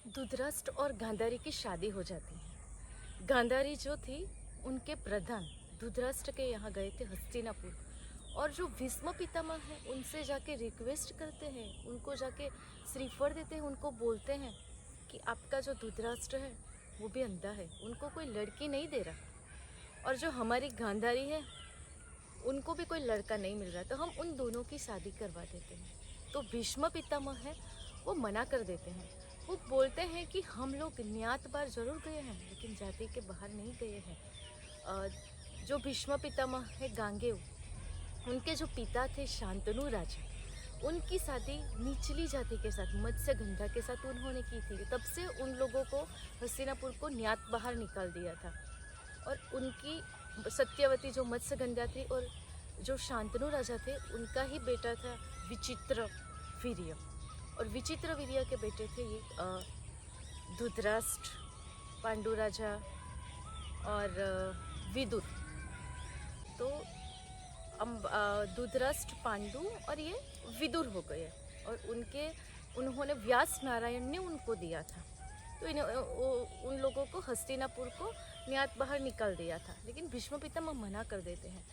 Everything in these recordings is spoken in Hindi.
धृतराष्ट्र और गांधारी की शादी हो जाती है। गांधारी जो थी उनके प्रधान धृतराष्ट्र के यहाँ गए थे हस्तिनापुर, और जो भीष्म पितामह है उनसे जाके रिक्वेस्ट करते हैं, उनको जाके श्रीफल देते हैं, उनको बोलते हैं कि आपका जो धृतराष्ट्र है वो भी अंधा है, उनको कोई लड़की नहीं दे रहा, और जो हमारी गांधारी है उनको भी कोई लड़का नहीं मिल रहा, तो हम उन दोनों की शादी करवा देते हैं। तो भीष्म पितामह है वो मना कर देते हैं। वो बोलते हैं कि हम लोग न्यात बार जरूर गए हैं लेकिन जाति के बाहर नहीं गए हैं। जो भीष्म पितामह है गांगेय, उनके जो पिता थे शांतनु राजा, उनकी शादी निचली जाति के साथ मत्स्यगंधा के साथ उन्होंने की थी। तब से उन लोगों को हस्तिनापुर को न्यात बाहर निकाल दिया था। और उनकी सत्यवती जो मत्स्यगंधा थी और जो शांतनु राजा थे उनका ही बेटा था विचित्र वीर्य, और विचित्र वीर्य के बेटे थे ये धृतराष्ट्र, पांडु राजा और विदुर। तो धृतराष्ट्र, पांडु और ये विदुर हो गए, और उन्होंने व्यास नारायण ने उनको दिया था। तो उन लोगों को हस्तिनापुर को न्यात बाहर निकाल दिया था, लेकिन भीष्म पितामह मना कर देते हैं।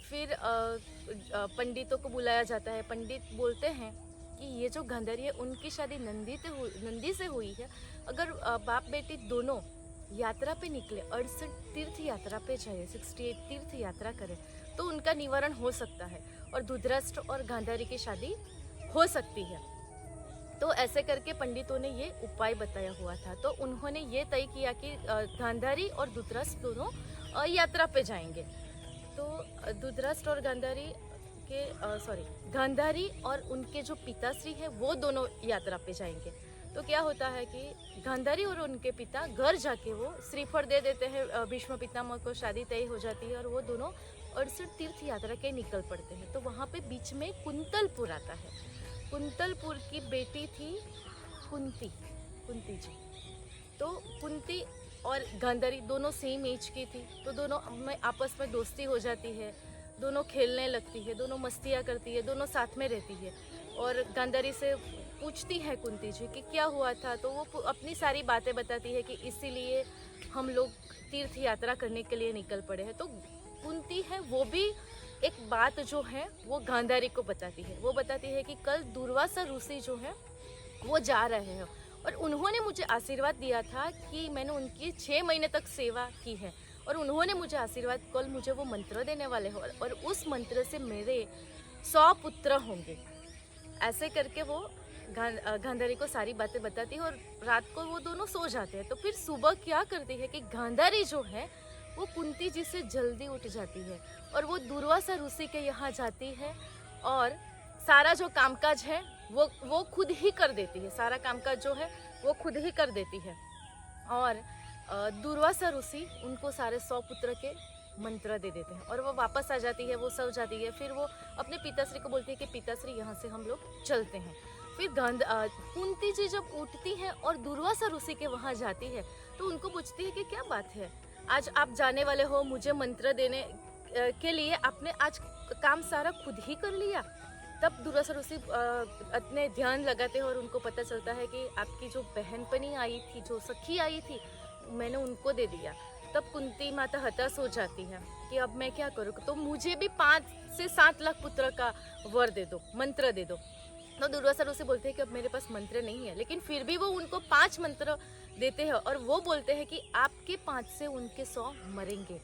फिर पंडितों को बुलाया जाता है। पंडित बोलते हैं कि ये जो गांधारी है उनकी शादी नंदी से हुई है। अगर बाप बेटी दोनों यात्रा पे निकले, 68 तीर्थ यात्रा पे जाए, 68 तीर्थ यात्रा करें, तो उनका निवारण हो सकता है और धृतराष्ट्र और गांधारी की शादी हो सकती है। तो ऐसे करके पंडितों ने ये उपाय बताया हुआ था। तो उन्होंने ये तय किया कि गांधारी और धृतराष्ट्र दोनों यात्रा पे जाएंगे। तो धृतराष्ट्र और गांधारी और उनके जो पिताश्री है वो दोनों यात्रा पे जाएंगे। तो क्या होता है कि गांधारी और उनके पिता घर जाके वो श्रीफल दे देते हैं भीष्म पितामह को, शादी तय हो जाती है और वो दोनों 68 तीर्थ यात्रा के निकल पड़ते हैं। तो वहाँ पे बीच में कुंतलपुर आता है। कुंतलपुर की बेटी थी कुंती जी। तो कुंती और गांधारी दोनों सेम एज की थी, तो दोनों में आपस में दोस्ती हो जाती है, दोनों खेलने लगती है, दोनों मस्तियाँ करती है, दोनों साथ में रहती है। और गांधारी से पूछती है कुंती जी कि क्या हुआ था, तो वो अपनी सारी बातें बताती है कि इसीलिए हम लोग तीर्थ यात्रा करने के लिए निकल पड़े हैं। तो कुंती है वो भी एक बात जो है वो गांधारी को बताती है। वो बताती है कि कल दुर्वासा ऋषि जो है वो जा रहे हैं और उन्होंने मुझे आशीर्वाद दिया था कि मैंने उनकी 6 महीने तक सेवा की है, और उन्होंने मुझे आशीर्वाद, कल मुझे वो मंत्र देने वाले हो और उस मंत्र से मेरे 100 पुत्र होंगे। ऐसे करके वो गांधारी को सारी बातें बताती है और रात को वो दोनों सो जाते हैं। तो फिर सुबह क्या करती है कि गांधारी जो है वो कुंती जी से जल्दी उठ जाती है और वो दुर्वासा ऋषि के यहाँ जाती है और सारा जो कामकाज है वो खुद ही कर देती है। सारा कामकाज जो है वो खुद ही कर देती है। और दुर्वासा ऋषि उनको सारे 100 पुत्र के मंत्र दे देते हैं और वो वापस आ जाती है, वो सो जाती है। फिर वो अपने पिताश्री को बोलती है कि पिताश्री यहाँ से हम लोग चलते हैं। फिर कुंती जी जब उठती हैं और दुर्वासा ऋषि के वहाँ जाती है तो उनको पूछती है कि क्या बात है, आज आप जाने वाले हो, मुझे मंत्र देने के लिए आपने आज काम सारा खुद ही कर लिया। तब दुर्वासा ऋषि अपने ध्यान लगाते हैं और उनको पता चलता है कि आपकी जो बहनपनी आई थी, जो सखी आई थी, मैंने उनको दे दिया। तब कुंती माता हताश हो जाती है कि अब मैं क्या करूँ, तो मुझे भी 5 से 7 लाख पुत्र का वर दे दो, मंत्र दे दो। तो दुर्वासा ऋषि बोलते हैं कि अब मेरे पास मंत्र नहीं है, लेकिन फिर भी वो उनको 5 मंत्र देते हैं और वो बोलते हैं कि आपके 5 से उनके 100 मरेंगे।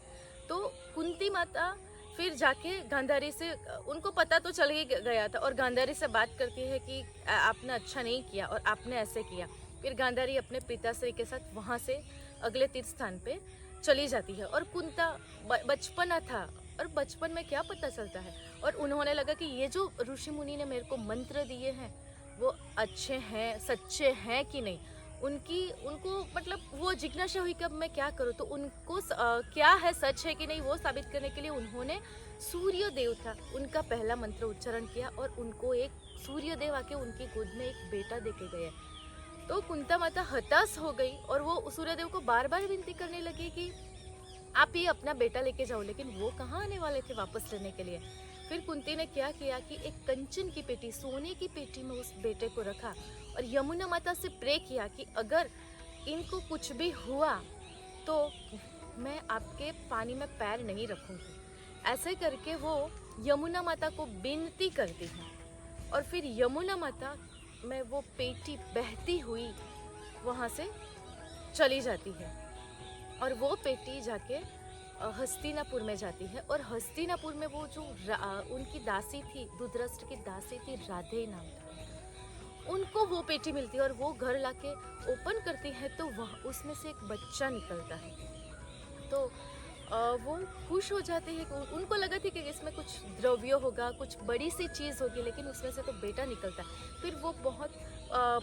तो कुंती माता फिर जाके गांधारी से, उनको पता तो चल ही गया था, और गांधारी से बात करती है कि आपने अच्छा नहीं किया और आपने ऐसे किया। फिर गांधारी अपने पिताश्री के साथ वहाँ से अगले तीर्थ स्थान पे चली जाती है। और कुंता बचपना था और बचपन में क्या पता चलता है, और उन्होंने लगा कि ये जो ऋषि मुनि ने मेरे को मंत्र दिए हैं वो अच्छे हैं, सच्चे हैं कि नहीं। उनको मतलब वो जिज्ञासा हुई कि अब मैं क्या करूँ, तो उनको क्या है, सच है कि नहीं, वो साबित करने के लिए उन्होंने सूर्य देव था उनका पहला मंत्र उच्चारण किया और उनको एक सूर्य देव आके उनकी गोद में एक बेटा देके गए। तो कुंता माता हताश हो गई और वो सूर्यदेव को बार बार विनती करने लगी कि आप ही अपना बेटा लेके जाओ, लेकिन वो कहाँ आने वाले थे वापस लेने के लिए। फिर कुंती ने क्या किया कि एक कंचन की पेटी, सोने की पेटी में उस बेटे को रखा और यमुना माता से प्रे किया कि अगर इनको कुछ भी हुआ तो मैं आपके पानी में पैर नहीं रखूंगी। ऐसे करके वो यमुना माता को विनती करती है और फिर यमुना माता में वो पेटी बहती हुई वहाँ से चली जाती है और वो पेटी जाके हस्तिनापुर में जाती है। और हस्तिनापुर में वो जो उनकी दासी थी, धृतराष्ट्र की दासी थी, राधे नाम था, उनको वो पेटी मिलती है और वो घर लाके ओपन करती है तो वह उसमें से एक बच्चा निकलता है। तो वो खुश हो जाते हैं कि उनको लगा थी कि इसमें कुछ द्रव्य होगा, कुछ बड़ी सी चीज़ होगी, लेकिन उसमें से तो बेटा निकलता है। फिर वो बहुत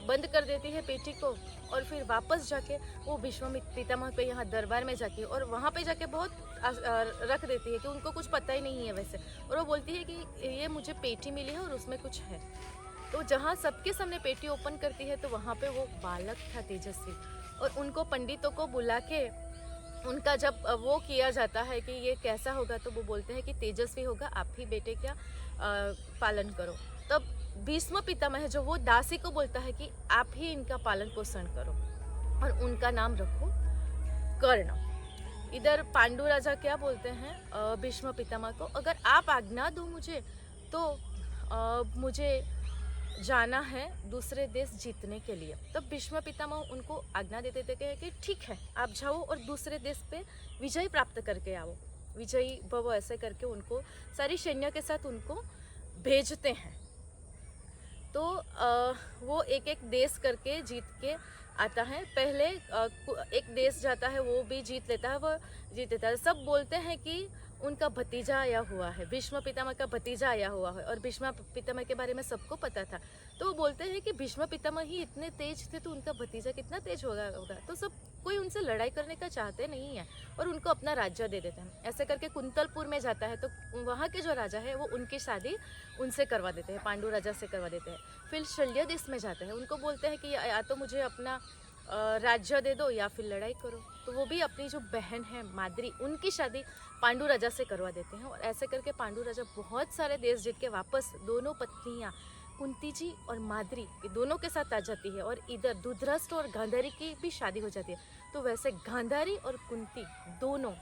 बंद कर देती है पेटी को और फिर वापस जाके वो विश्वामित्र पितामह पे यहाँ दरबार में जाती है और वहाँ पे जाके बहुत रख देती है कि उनको कुछ पता ही नहीं है वैसे। और वो बोलती है कि ये मुझे पेटी मिली है और उसमें कुछ है। तो जहाँ सबके सामने पेटी ओपन करती है तो वहाँ पे वो बालक था तेजस्वी, और उनको पंडितों को बुला के उनका जब वो किया जाता है कि ये कैसा होगा, तो वो बोलते हैं कि तेजस्वी होगा, आप ही बेटे का पालन करो। तब भीष्म पितामह जो वो दासी को बोलता है कि आप ही इनका पालन पोषण करो और उनका नाम रखो कर्ण। इधर पांडु राजा क्या बोलते हैं भीष्म पितामह को, अगर आप आज्ञा दो मुझे तो मुझे जाना है दूसरे देश जीतने के लिए। तब भीष्म पितामह उनको आज्ञा देते थे कि ठीक है आप जाओ और दूसरे देश पे विजय प्राप्त करके आओ, विजयी भव, ऐसे करके उनको सारी सैन्य के साथ उनको भेजते हैं। तो वो एक एक देश करके जीत के आता है। पहले एक देश जाता है, वो भी जीत लेता है, वो जीत लेता है। सब बोलते हैं कि उनका भतीजा आया हुआ है, भीष्म पितामह का भतीजा आया हुआ है, और भीष्म पितामह के बारे में सबको पता था। तो वो बोलते हैं कि भीष्म पितामह ही इतने तेज थे तो उनका भतीजा कितना तेज होगा। तो सब कोई उनसे लड़ाई करने का चाहते नहीं है और उनको अपना राज्य दे देते हैं। ऐसे करके कुंतलपुर में जाता है तो वहाँ के जो राजा है वो उनकी शादी उनसे करवा देते हैं, पांडु राजा से करवा देते हैं। फिर शल्य देश में जाते हैं, उनको बोलते हैं कि या तो मुझे अपना राज्य दे दो या फिर लड़ाई करो। तो वो भी अपनी जो बहन है माद्री, उनकी शादी पांडु राजा से करवा देते हैं। और ऐसे करके पांडु राजा बहुत सारे देश जीत के वापस दोनों पत्नियां कुंती जी और माद्री ये दोनों के साथ आ जाती है, और इधर धृतराष्ट्र और गांधारी की भी शादी हो जाती है। तो वैसे गांधारी और कुंती दोनों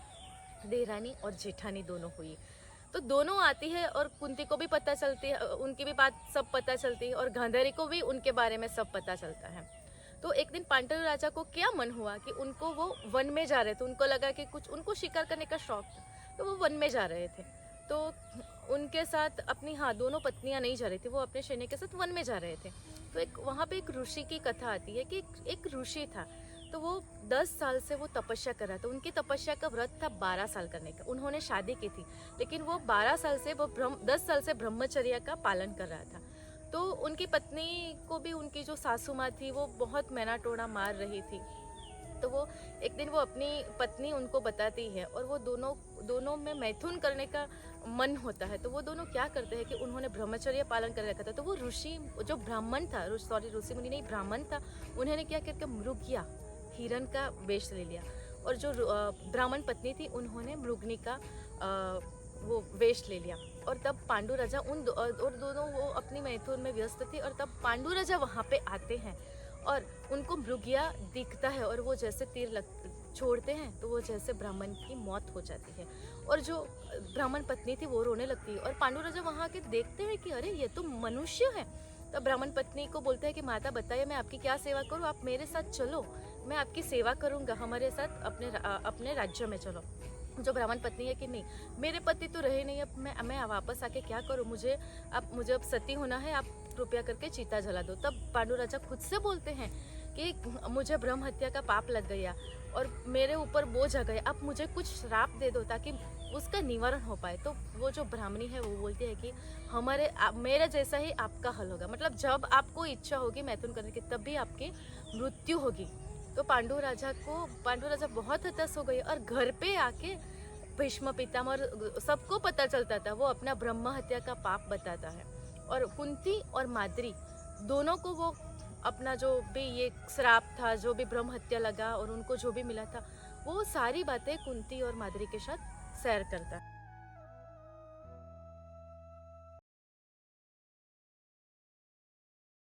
देरानी और जेठानी दोनों हुई। तो दोनों आती है और कुंती को भी पता चलती है, उनकी भी बात सब पता चलती है, और गांधारी को भी उनके बारे में सब पता चलता है। तो एक दिन पांडु राजा को क्या मन हुआ कि उनको वो वन में जा रहे थे, उनको लगा कि कुछ उनको शिकार करने का शौक था, तो वो वन में जा रहे थे। तो उनके साथ अपनी दोनों पत्नियां नहीं जा रही थी, वो अपने सैन्य के साथ वन में जा रहे थे। तो एक वहाँ पे एक ऋषि की कथा आती है कि एक ऋषि था, तो वो 10 साल से वो तपस्या कर रहा था। उनकी तपस्या का व्रत था 12 साल करने का। उन्होंने शादी की थी, लेकिन वो 12 साल से वो 10 साल से ब्रह्मचर्य का पालन कर रहा था। तो उनकी पत्नी को भी उनकी जो सासू माँ थी वो बहुत मैना टोना मार रही थी। तो वो एक दिन वो अपनी पत्नी उनको बताती है, और वो दोनों में मैथुन करने का मन होता है। तो वो दोनों क्या करते हैं कि उन्होंने ब्रह्मचर्य पालन कर रखा था। तो वो ऋषि जो ब्राह्मण था, ऋषि मुनि नहीं ब्राह्मण था, उन्होंने क्या करके मृगिया हिरण का वेश ले लिया, और जो ब्राह्मण पत्नी थी उन्होंने मृगनी का वो वेश ले लिया। और तब पांडु राजा और दोनों वो अपनी मैथुन में व्यस्त थे, और तब पांडु राजा वहाँ पे आते हैं और उनको मृगिया दिखता है, और वो जैसे तीर छोड़ते हैं तो वो जैसे ब्राह्मण की मौत हो जाती है, और जो ब्राह्मण पत्नी थी वो रोने लगती है। और पांडु राजा वहाँ के देखते हैं कि अरे ये तो मनुष्य है। तो ब्राह्मण पत्नी को बोलते हैं कि माता बताइए मैं आपकी क्या सेवा करूँ, आप मेरे साथ चलो, मैं आपकी सेवा करूँगा, हमारे साथ अपने राज्य में चलो। जो ब्राह्मण पत्नी है कि नहीं, मेरे पति तो रहे नहीं, अब मैं वापस आके क्या करूँ, मुझे अब सती होना है, आप कृपया करके चिता जला दो। तब पांडु राजा खुद से बोलते हैं कि मुझे ब्रह्म हत्या का पाप लग गया और मेरे ऊपर बोझ आ गया, आप मुझे कुछ श्राप दे दो ताकि उसका निवारण हो पाए। तो वो जो ब्राह्मणी है वो बोलती है कि मेरे जैसा ही आपका हल होगा, मतलब जब आपको इच्छा होगी मैथुन करने की तब भी आपकी मृत्यु होगी। तो पांडु राजा बहुत हताश हो गए, और घर पे आके भीष्म पितामह सबको पता चलता था, वो अपना ब्रह्म हत्या का पाप बताता है। और कुंती और माद्री दोनों को वो अपना जो भी ये श्राप था, जो भी ब्रह्म हत्या लगा और उनको जो भी मिला था, वो सारी बातें कुंती और माद्री के साथ शेयर करता है।